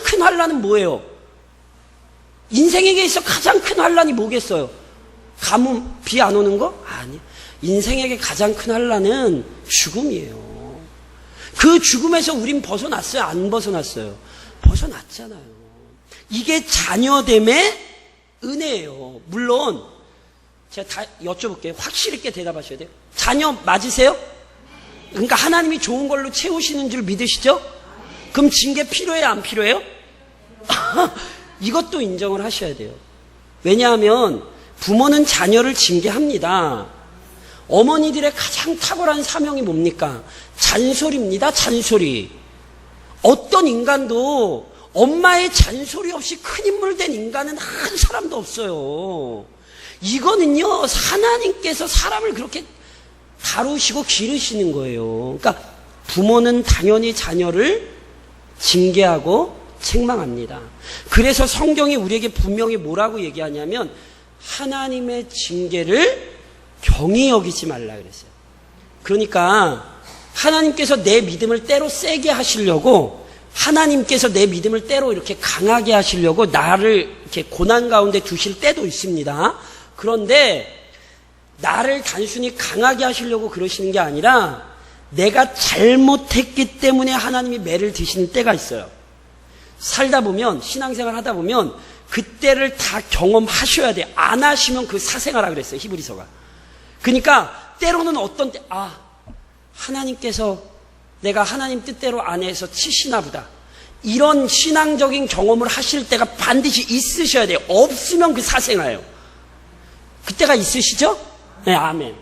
Speaker 1: 큰 환난은 뭐예요? 인생에게 있어 가장 큰 환난이 뭐겠어요? 가뭄, 비 안 오는 거? 아니. 인생에게 가장 큰 환난은 죽음이에요. 그 죽음에서 우린 벗어났어요? 안 벗어났어요? 벗어났잖아요. 이게 자녀됨의 은혜예요. 물론 제가 다 여쭤볼게요. 확실히 있게 대답하셔야 돼요. 자녀 맞으세요? 그러니까 하나님이 좋은 걸로 채우시는 줄 믿으시죠? 그럼 징계 필요해요, 안 필요해요? 이것도 인정을 하셔야 돼요. 왜냐하면 부모는 자녀를 징계합니다. 어머니들의 가장 탁월한 사명이 뭡니까? 잔소리입니다. 잔소리. 어떤 인간도 엄마의 잔소리 없이 큰 인물 된 인간은 한 사람도 없어요. 이거는요, 하나님께서 사람을 그렇게 다루시고 기르시는 거예요. 그러니까 부모는 당연히 자녀를 징계하고 책망합니다. 그래서 성경이 우리에게 분명히 뭐라고 얘기하냐면 하나님의 징계를 경히 여기지 말라 그랬어요. 그러니까 하나님께서 내 믿음을 때로 세게 하시려고, 하나님께서 내 믿음을 때로 이렇게 강하게 하시려고 나를 이렇게 고난 가운데 두실 때도 있습니다. 그런데 나를 단순히 강하게 하시려고 그러시는 게 아니라 내가 잘못했기 때문에 하나님이 매를 드시는 때가 있어요. 살다 보면, 신앙생활 하다 보면 그때를 다 경험하셔야 돼요. 안 하시면 그 사생하라 그랬어요, 히브리서가. 그러니까 때로는 어떤 때, 하나님께서 내가 하나님 뜻대로 안 해서 치시나 보다, 이런 신앙적인 경험을 하실 때가 반드시 있으셔야 돼요. 없으면 그 사생아예요. 그때가 있으시죠? 네, 아멘.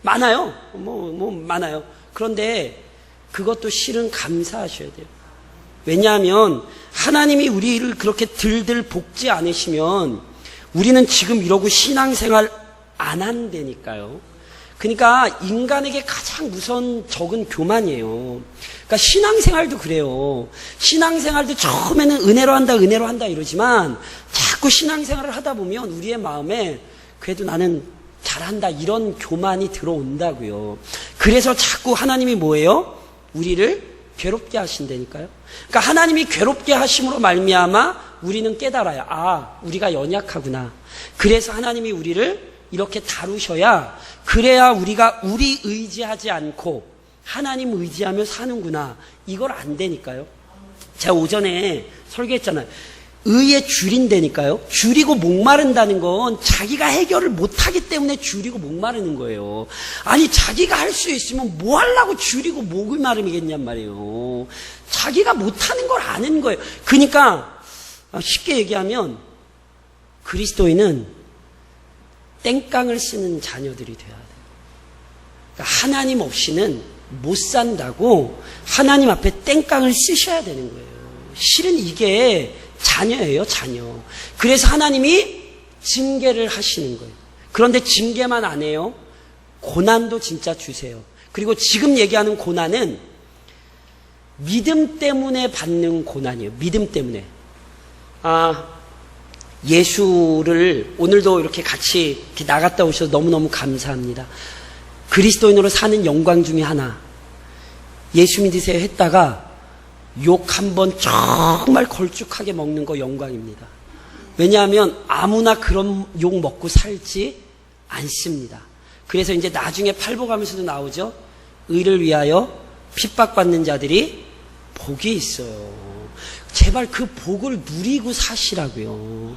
Speaker 1: 많아요. 많아요. 그런데 그것도 실은 감사하셔야 돼요. 왜냐하면 하나님이 우리를 그렇게 들들 볶지 않으시면 우리는 지금 이러고 신앙생활 안 한다니까요. 그러니까 인간에게 가장 무서운 적은 교만이에요. 그러니까 신앙생활도 그래요. 신앙생활도 처음에는 은혜로 한다 이러지만 자꾸 신앙생활을 하다 보면 우리의 마음에 그래도 나는 잘한다 이런 교만이 들어온다고요. 그래서 자꾸 하나님이 뭐예요? 우리를 괴롭게 하신다니까요. 그러니까 하나님이 괴롭게 하심으로 말미암아 우리는 깨달아요. 우리가 연약하구나. 그래서 하나님이 우리를 이렇게 다루셔야, 그래야 우리가 우리 의지하지 않고 하나님 의지하며 사는구나. 이걸 안 되니까요. 제가 오전에 설교했잖아요. 의에 줄인다니까요. 줄이고 목마른다는 건 자기가 해결을 못하기 때문에 줄이고 목마르는 거예요. 아니, 자기가 할 수 있으면 뭐 하려고 줄이고 목을 마르겠냔 말이에요. 자기가 못하는 걸 아는 거예요. 그러니까 쉽게 얘기하면 그리스도인은 땡깡을 쓰는 자녀들이 돼야 돼요. 그러니까 하나님 없이는 못 산다고 하나님 앞에 땡깡을 쓰셔야 되는 거예요. 실은 이게 자녀예요, 자녀. 그래서 하나님이 징계를 하시는 거예요. 그런데 징계만 안 해요. 고난도 진짜 주세요. 그리고 지금 얘기하는 고난은 믿음 때문에 받는 고난이에요. 믿음 때문에. 예수를 오늘도 이렇게 같이 이렇게 나갔다 오셔서 너무너무 감사합니다. 그리스도인으로 사는 영광 중에 하나, 예수 믿으세요 했다가 욕 한 번 정말 걸쭉하게 먹는 거 영광입니다. 왜냐하면 아무나 그런 욕 먹고 살지 않습니다. 그래서 이제 나중에 팔복하면서도 나오죠. 의를 위하여 핍박받는 자들이 복이 있어요. 제발 그 복을 누리고 사시라고요.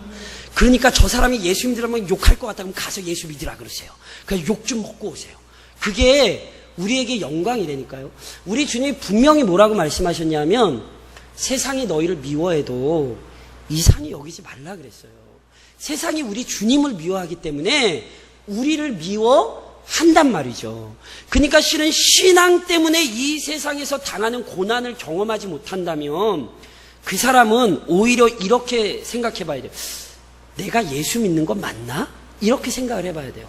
Speaker 1: 그러니까 저 사람이 예수 믿으라면 욕할 것 같다면 가서 예수 믿으라 그러세요. 그냥 욕 좀 먹고 오세요. 그게 우리에게 영광이라니까요. 우리 주님이 분명히 뭐라고 말씀하셨냐면 세상이 너희를 미워해도 이상히 여기지 말라 그랬어요. 세상이 우리 주님을 미워하기 때문에 우리를 미워한단 말이죠. 그러니까 실은 신앙 때문에 이 세상에서 당하는 고난을 경험하지 못한다면 그 사람은 오히려 이렇게 생각해 봐야 돼요. 내가 예수 믿는 건 맞나? 이렇게 생각을 해봐야 돼요.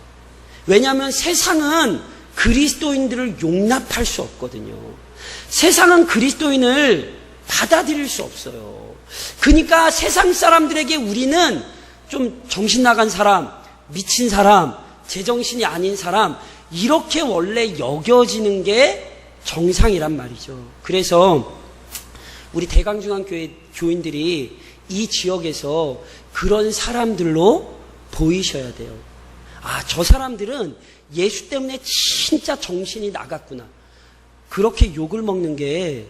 Speaker 1: 왜냐하면 세상은 그리스도인들을 용납할 수 없거든요. 세상은 그리스도인을 받아들일 수 없어요. 그러니까 세상 사람들에게 우리는 좀 정신 나간 사람, 미친 사람, 제정신이 아닌 사람, 이렇게 원래 여겨지는 게 정상이란 말이죠. 그래서 우리 대강중앙교회 교인들이 이 지역에서 그런 사람들로 보이셔야 돼요. 저 사람들은 예수 때문에 진짜 정신이 나갔구나. 그렇게 욕을 먹는 게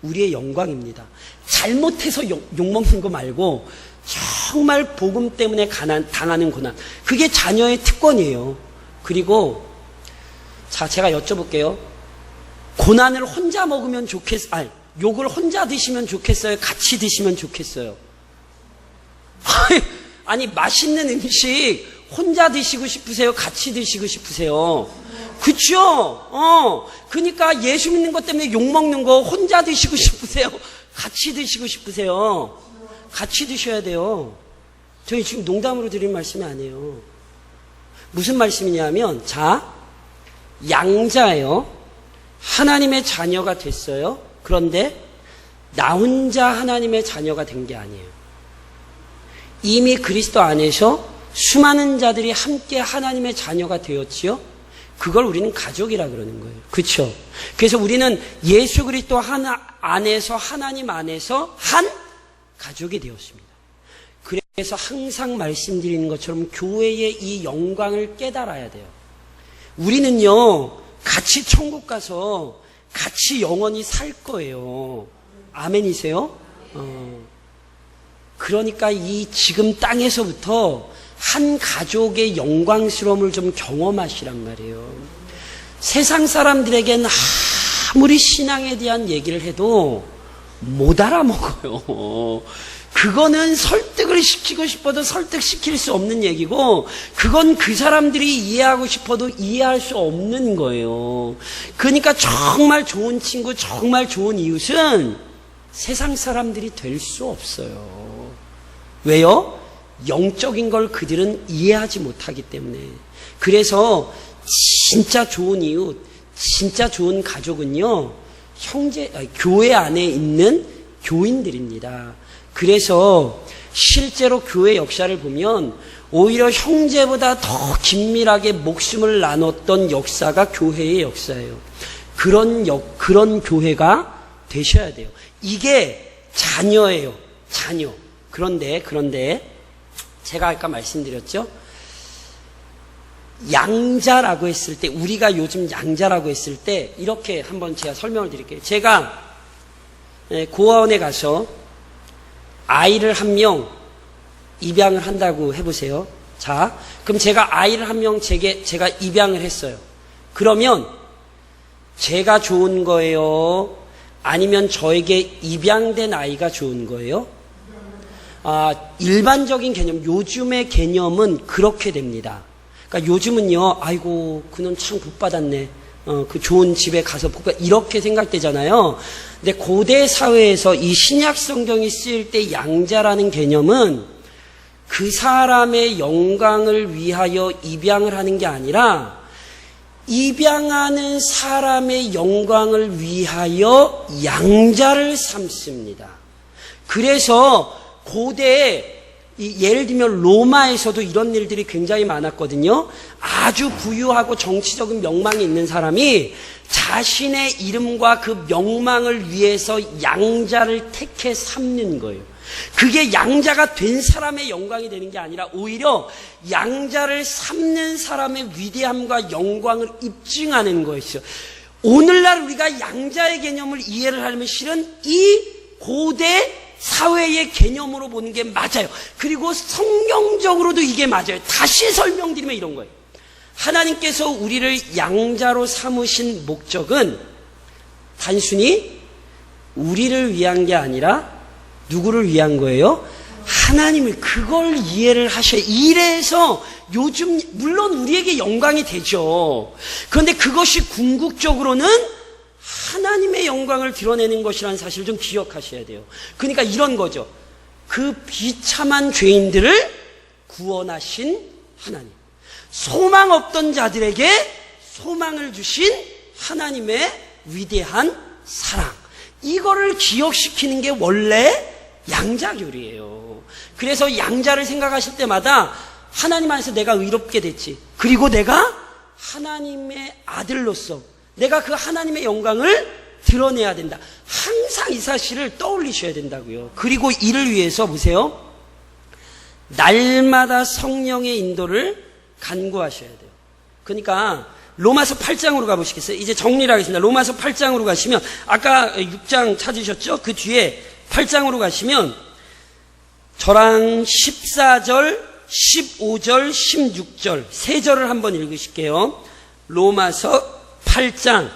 Speaker 1: 우리의 영광입니다. 잘못해서 욕 먹는 거 말고 정말 복음 때문에 당하는 고난. 그게 자녀의 특권이에요. 그리고 제가 여쭤볼게요. 고난을 혼자 먹으면 욕을 혼자 드시면 좋겠어요? 같이 드시면 좋겠어요? 아니, 맛있는 음식 혼자 드시고 싶으세요? 같이 드시고 싶으세요? 그쵸? 그러니까 예수 믿는 것 때문에 욕 먹는 거 혼자 드시고 싶으세요? 같이 드시고 싶으세요? 같이 드셔야 돼요. 저희 지금 농담으로 드린 말씀이 아니에요. 무슨 말씀이냐면, 자, 양자예요. 하나님의 자녀가 됐어요. 그런데 나 혼자 하나님의 자녀가 된 게 아니에요. 이미 그리스도 안에서 수많은 자들이 함께 하나님의 자녀가 되었지요. 그걸 우리는 가족이라 그러는 거예요. 그렇죠? 그래서 우리는 예수 그리스도 안에서 하나님 안에서 한 가족이 되었습니다. 그래서 항상 말씀드리는 것처럼 교회의 이 영광을 깨달아야 돼요. 우리는요, 같이 천국 가서 같이 영원히 살 거예요. 아멘이세요? 그러니까 이 지금 땅에서부터 한 가족의 영광스러움을 좀 경험하시란 말이에요. 세상 사람들에겐 아무리 신앙에 대한 얘기를 해도 못 알아먹어요. 그거는 설득을 시키고 싶어도 설득시킬 수 없는 얘기고, 그건 그 사람들이 이해하고 싶어도 이해할 수 없는 거예요. 그러니까 정말 좋은 친구, 정말 좋은 이웃은 세상 사람들이 될 수 없어요. 왜요? 영적인 걸 그들은 이해하지 못하기 때문에. 그래서 진짜 좋은 이웃, 진짜 좋은 가족은요, 교회 안에 있는 교인들입니다. 그래서 실제로 교회 역사를 보면 오히려 형제보다 더 긴밀하게 목숨을 나눴던 역사가 교회의 역사예요. 그런 교회가 되셔야 돼요. 이게 자녀예요. 자녀. 그런데 제가 아까 말씀드렸죠. 양자라고 했을 때, 우리가 요즘 양자라고 했을 때 이렇게 한번 제가 설명을 드릴게요. 제가 고아원에 가서 아이를 한 명 입양을 한다고 해보세요. 자, 그럼 제가 아이를 한 명 제가 입양을 했어요. 그러면 제가 좋은 거예요? 아니면 저에게 입양된 아이가 좋은 거예요? 일반적인 개념, 요즘의 개념은 그렇게 됩니다. 그러니까 요즘은요, 아이고, 그는 참 복 받았네. 그 좋은 집에 가서 복 받, 이렇게 생각되잖아요. 근데 고대 사회에서 이 신약 성경이 쓰일 때 양자라는 개념은 그 사람의 영광을 위하여 입양을 하는 게 아니라 입양하는 사람의 영광을 위하여 양자를 삼습니다. 그래서 고대에 예를 들면 로마에서도 이런 일들이 굉장히 많았거든요. 아주 부유하고 정치적인 명망이 있는 사람이 자신의 이름과 그 명망을 위해서 양자를 택해 삼는 거예요. 그게 양자가 된 사람의 영광이 되는 게 아니라 오히려 양자를 삼는 사람의 위대함과 영광을 입증하는 거였어요. 오늘날 우리가 양자의 개념을 이해를 하려면 실은 이 고대 사회의 개념으로 보는 게 맞아요. 그리고 성경적으로도 이게 맞아요. 다시 설명드리면 이런 거예요. 하나님께서 우리를 양자로 삼으신 목적은 단순히 우리를 위한 게 아니라 누구를 위한 거예요? 하나님을, 그걸 이해를 하셔야. 이래서 요즘 물론 우리에게 영광이 되죠. 그런데 그것이 궁극적으로는 하나님의 영광을 드러내는 것이라는 사실을 좀 기억하셔야 돼요. 그러니까 이런 거죠. 그 비참한 죄인들을 구원하신 하나님, 소망 없던 자들에게 소망을 주신 하나님의 위대한 사랑, 이거를 기억시키는 게 원래 양자교리예요. 그래서 양자를 생각하실 때마다 하나님 안에서 내가 의롭게 됐지, 그리고 내가 하나님의 아들로서 내가 그 하나님의 영광을 드러내야 된다. 항상 이 사실을 떠올리셔야 된다고요. 그리고 이를 위해서 보세요. 날마다 성령의 인도를 간구하셔야 돼요. 그러니까 로마서 8장으로 가보시겠어요? 이제 정리를 하겠습니다. 로마서 8장으로 가시면, 아까 6장 찾으셨죠? 그 뒤에 8장으로 가시면 저랑 14절, 15절, 16절 세 절을 한번 읽으실게요. 로마서 8장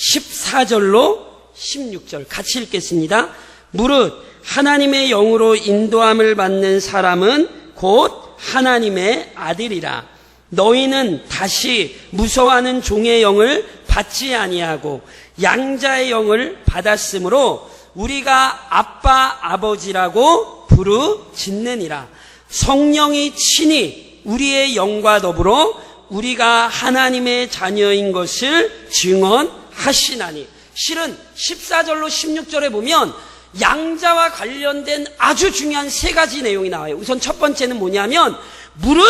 Speaker 1: 14절로 16절 같이 읽겠습니다. 무릇 하나님의 영으로 인도함을 받는 사람은 곧 하나님의 아들이라. 너희는 다시 무서워하는 종의 영을 받지 아니하고 양자의 영을 받았으므로 우리가 아빠 아버지라고 부르짖느니라. 성령이 친히 우리의 영과 더불어 우리가 하나님의 자녀인 것을 증언하시나니. 실은 14절로 16절에 보면 양자와 관련된 아주 중요한 세 가지 내용이 나와요. 우선 첫 번째는 뭐냐면 무릇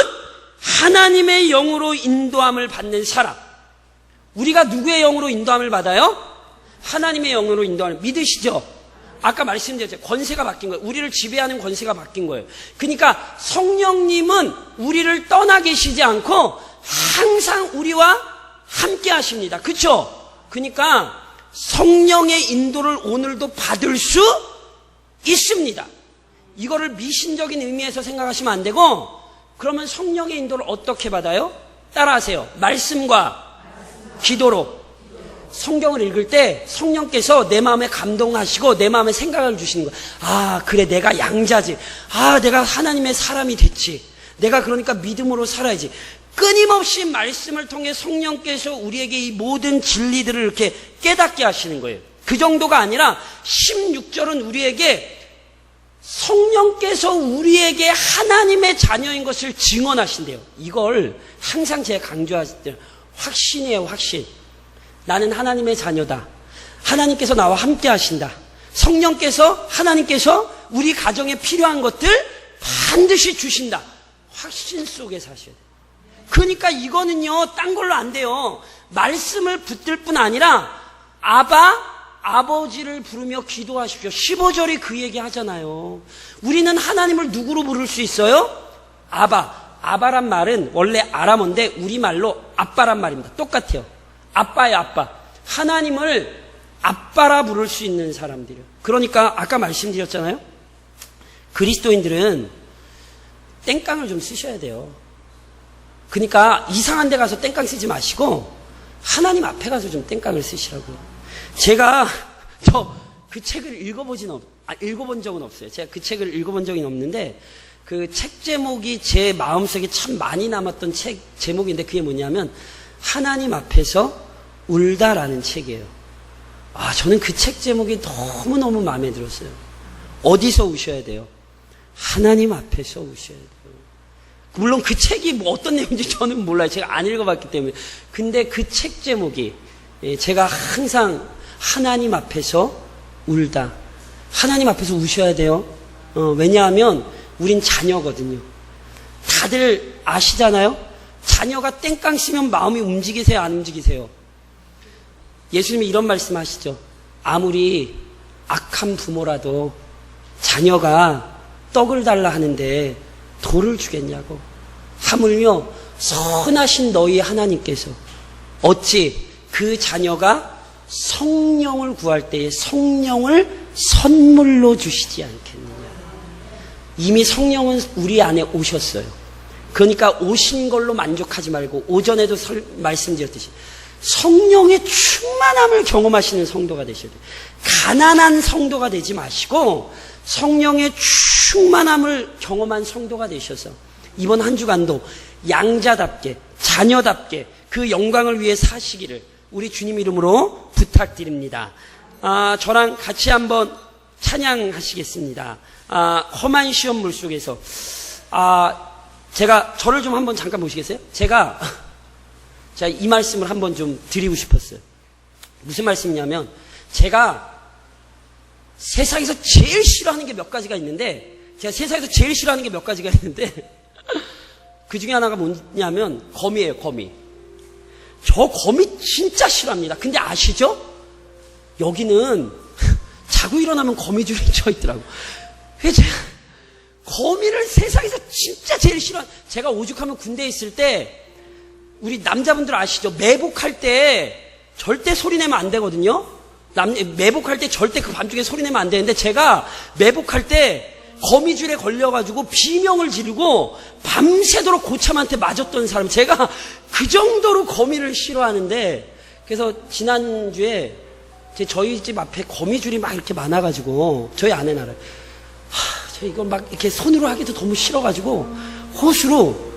Speaker 1: 하나님의 영으로 인도함을 받는 사람. 우리가 누구의 영으로 인도함을 받아요? 하나님의 영으로 인도함을 믿으시죠? 아까 말씀드렸죠. 권세가 바뀐 거예요. 우리를 지배하는 권세가 바뀐 거예요. 그러니까 성령님은 우리를 떠나 계시지 않고 항상 우리와 함께 하십니다. 그렇죠? 그러니까 성령의 인도를 오늘도 받을 수 있습니다. 이거를 미신적인 의미에서 생각하시면 안 되고, 그러면 성령의 인도를 어떻게 받아요? 따라하세요. 말씀과 기도로. 성경을 읽을 때 성령께서 내 마음에 감동하시고 내 마음에 생각을 주시는 거예요. 아, 그래, 내가 양자지. 아, 내가 하나님의 사람이 됐지. 내가 그러니까 믿음으로 살아야지. 끊임없이 말씀을 통해 성령께서 우리에게 이 모든 진리들을 이렇게 깨닫게 하시는 거예요. 그 정도가 아니라 16절은 우리에게 성령께서 우리에게 하나님의 자녀인 것을 증언하신대요. 이걸 항상 제가 강조하실 때 확신이에요. 확신. 나는 하나님의 자녀다. 하나님께서 나와 함께 하신다. 성령께서, 하나님께서 우리 가정에 필요한 것들 반드시 주신다. 확신 속에 사셔야 돼요. 그러니까 이거는요, 딴 걸로 안 돼요. 말씀을 붙들 뿐 아니라 아바, 아버지를 부르며 기도하십시오. 15절이 그 얘기 하잖아요. 우리는 하나님을 누구로 부를 수 있어요? 아바. 아바란 말은 원래 아람어인데 우리말로 아빠란 말입니다. 똑같아요. 아빠예요, 아빠. 하나님을 아빠라 부를 수 있는 사람들이요. 그러니까 아까 말씀드렸잖아요. 그리스도인들은 땡깡을 좀 쓰셔야 돼요. 그러니까 이상한 데 가서 땡깡 쓰지 마시고 하나님 앞에 가서 좀 땡깡을 쓰시라고요. 제가 그 책을 읽어본 적은 없어요. 제가 그 책을 읽어본 적은 없는데 그 책 제목이 제 마음속에 참 많이 남았던 책 제목인데 그게 뭐냐면 하나님 앞에서 울다라는 책이에요. 아, 저는 그 책 제목이 너무너무 마음에 들었어요. 어디서 우셔야 돼요? 하나님 앞에서 우셔야 돼요. 물론 그 책이 뭐 어떤 내용인지 저는 몰라요. 제가 안 읽어봤기 때문에. 근데 그 책 제목이 제가 항상 하나님 앞에서 울다. 하나님 앞에서 우셔야 돼요. 왜냐하면 우린 자녀거든요. 다들 아시잖아요? 자녀가 땡깡 쓰면 마음이 움직이세요? 안 움직이세요? 예수님이 이런 말씀 하시죠. 아무리 악한 부모라도 자녀가 떡을 달라 하는데 돌을 주겠냐고. 하물며 선하신 너희 하나님께서 어찌 그 자녀가 성령을 구할 때에 성령을 선물로 주시지 않겠느냐. 이미 성령은 우리 안에 오셨어요. 그러니까 오신 걸로 만족하지 말고 오전에도 말씀드렸듯이 성령의 충만함을 경험하시는 성도가 되셔야 돼요. 가난한 성도가 되지 마시고 성령의 충만함을 경험한 성도가 되셔서 이번 한 주간도 양자답게 자녀답게 그 영광을 위해 사시기를 우리 주님 이름으로 부탁드립니다. 저랑 같이 한번 찬양하시겠습니다. 험한 시험 물속에서 제가 저를 좀 한번 잠깐 보시겠어요? 제가 이 말씀을 한번 좀 드리고 싶었어요. 무슨 말씀이냐면 제가 세상에서 제일 싫어하는 게 몇 가지가 있는데 제가 세상에서 제일 싫어하는 게 몇 가지가 있는데 그 중에 하나가 뭐냐면 거미예요. 거미. 저 거미 진짜 싫어합니다. 근데 아시죠? 여기는 자고 일어나면 거미줄이 쳐 있더라고. 그래서 제가 거미를 세상에서 진짜 제일 제가 오죽하면 군대에 있을 때 우리 남자분들 아시죠? 매복할 때 절대 소리 내면 안 되거든요. 매복할 때 절대 그 밤중에 소리 내면 안 되는데 제가 매복할 때 거미줄에 걸려가지고 비명을 지르고 밤새도록 고참한테 맞았던 사람. 제가 그 정도로 거미를 싫어하는데 그래서 지난주에 저희 집 앞에 거미줄이 막 이렇게 많아가지고 저희 아내는 알아요. 저 이걸 막 이렇게 손으로 하기도 너무 싫어가지고 호수로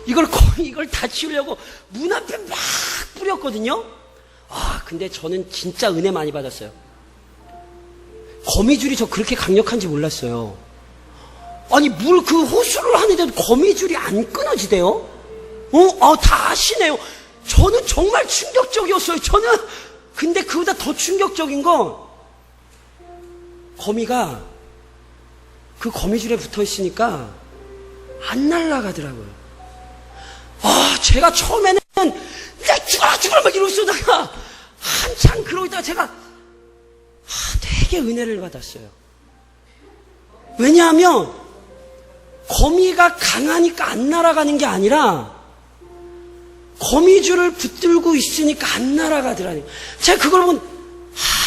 Speaker 1: 이걸 다 치우려고 문 앞에 막 뿌렸거든요. 근데 저는 진짜 은혜 많이 받았어요. 거미줄이 저 그렇게 강력한지 몰랐어요. 아니 물 그 호수를 하는데도 거미줄이 안 끊어지대요. 다 아시네요. 저는 정말 충격적이었어요. 근데 그보다 더 충격적인 건 거미가 그 거미줄에 붙어 있으니까 안 날아가더라고요. 제가 처음에는 죽어라 막 이러고 있다가 한참 그러고 있다가 제가 되게 은혜를 받았어요. 왜냐하면 거미가 강하니까 안 날아가는 게 아니라 거미줄을 붙들고 있으니까 안 날아가더라니. 제가 그걸 보면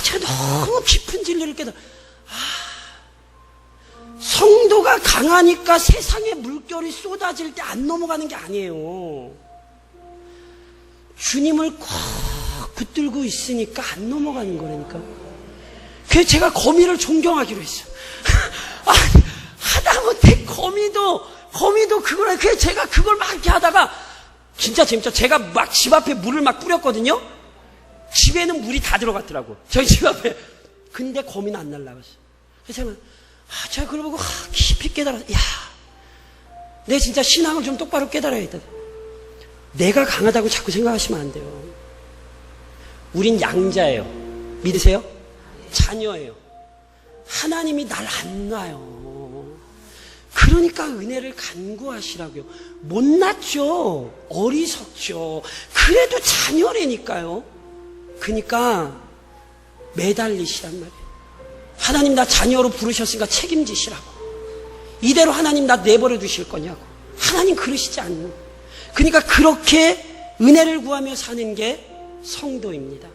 Speaker 1: 제가 너무 깊은 진리를 깨달아. 성도가 강하니까 세상에 물결이 쏟아질 때 안 넘어가는 게 아니에요. 주님을 꼭 붙들고 있으니까 안 넘어가는 거라니까. 그래서 제가 거미를 존경하기로 했어요. 하다못해 거미도 그걸, 그래서 제가 그걸 막 이렇게 하다가 진짜 재밌죠. 제가 막 집 앞에 물을 막 뿌렸거든요. 집에는 물이 다 들어갔더라고. 저희 집 앞에. 근데 거미는 안 날아갔어요. 그래서 제가 그걸 보고 깊이 깨달아서, 내 진짜 신앙을 좀 똑바로 깨달아야겠다. 내가 강하다고 자꾸 생각하시면 안 돼요. 우린 양자예요. 믿으세요? 자녀예요. 하나님이 날 안 놔요. 그러니까 은혜를 간구하시라고요. 못났죠. 어리석죠. 그래도 자녀라니까요. 그러니까 매달리시란 말이에요. 하나님 나 자녀로 부르셨으니까 책임지시라고. 이대로 하나님 나 내버려 두실 거냐고. 하나님 그러시지 않는. 그러니까 그렇게 은혜를 구하며 사는 게 성도입니다.